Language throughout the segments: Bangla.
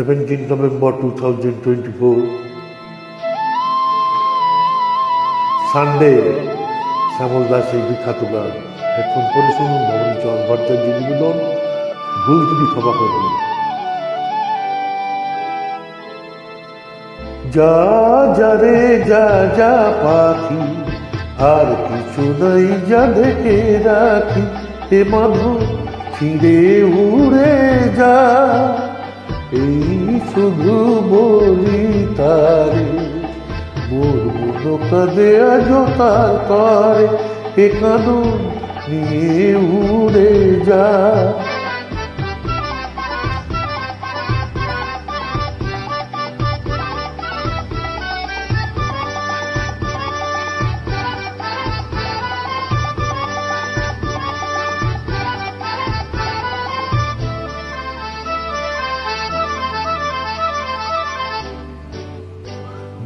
17 November 2024, সানডে। শ্যামল দাস এই বিখ্যাত গান হেডফোন পরে শুনুন। ভবনী চরণ ভট্টাচার্য নিবেদন, ভুল ত্রুটি ক্ষমা করুন। যা যা রে যা যা পাখি, আর কিছু নাই যা ঢেকে রাখি, এ মাধব ছিঁড়ে উড়ে যা, এই শুধু বলি তারে, মোর মন কাঁদে আজ তার তরে, এ কাঁদন নিয়ে উড়ে যা।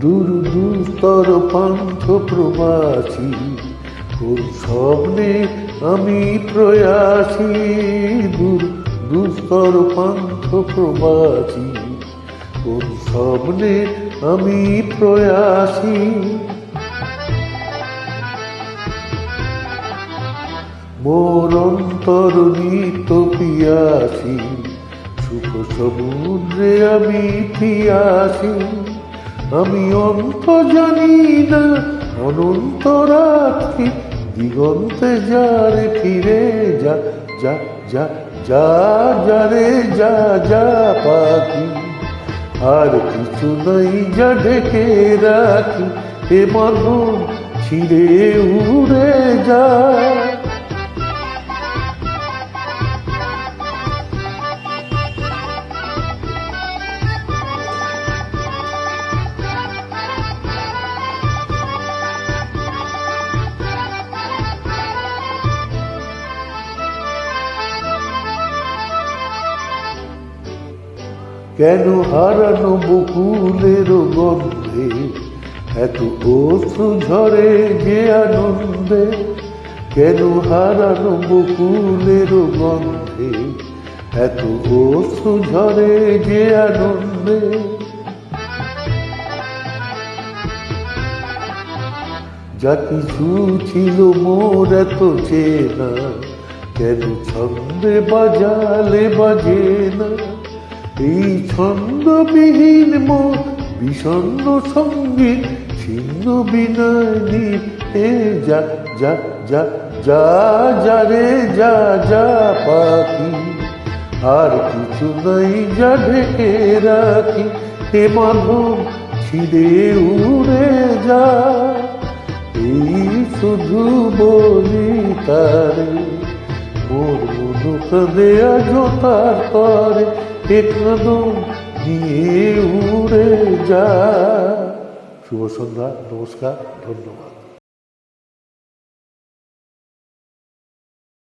দূর দুস্তর পান্থ প্রবাসী, কোন স্বপ্নে আমি প্রয়াসী। দূর দুস্তর পান্থ প্রবাসী, কোন স্বপ্নে আমি প্রয়াসী। মোর অন্তর নিত পিয়াসী, সুখ সমুদ্রে আমি পিয়াসী। আমি অন্ত জানি না অনন্ত রাত্রি, দিগন্তে যারে ফিরে যা যা যা যা যা রে যা যা পাখি, আর কিছু নাই যা ঢেকে রাখি, এ মাধব ছিঁড়ে উড়ে যা। কেন হারানো বকুলের গন্ধে এত অশ্রু ঝরে যে আনন্দে, কেন হারানো বকুলের গন্ধে এত অশ্রু ঝরে যে আনন্দে। যা কিছু ছিল মোর এত চেনা, কেন ছন্দে বাজালে বাজে না। এই ছন্দবিহীন মোর বিষণ্ণ সঙ্গীত, ছিন্ন বিনয়নী এ যা যা যা যা যা রে যা যা পাখি, আর কিছু নাই যা ঢেকে রাখি, এ মাধব ছিঁড়ে উড়ে যা। এই শুধু বলি তারে, মোর মন কাঁদে আজ তার তরে, এ কাঁদন নিয়ে উড়ে যা। শুভ সন্ধ্যা, নমস্কার, ধন্যবাদ।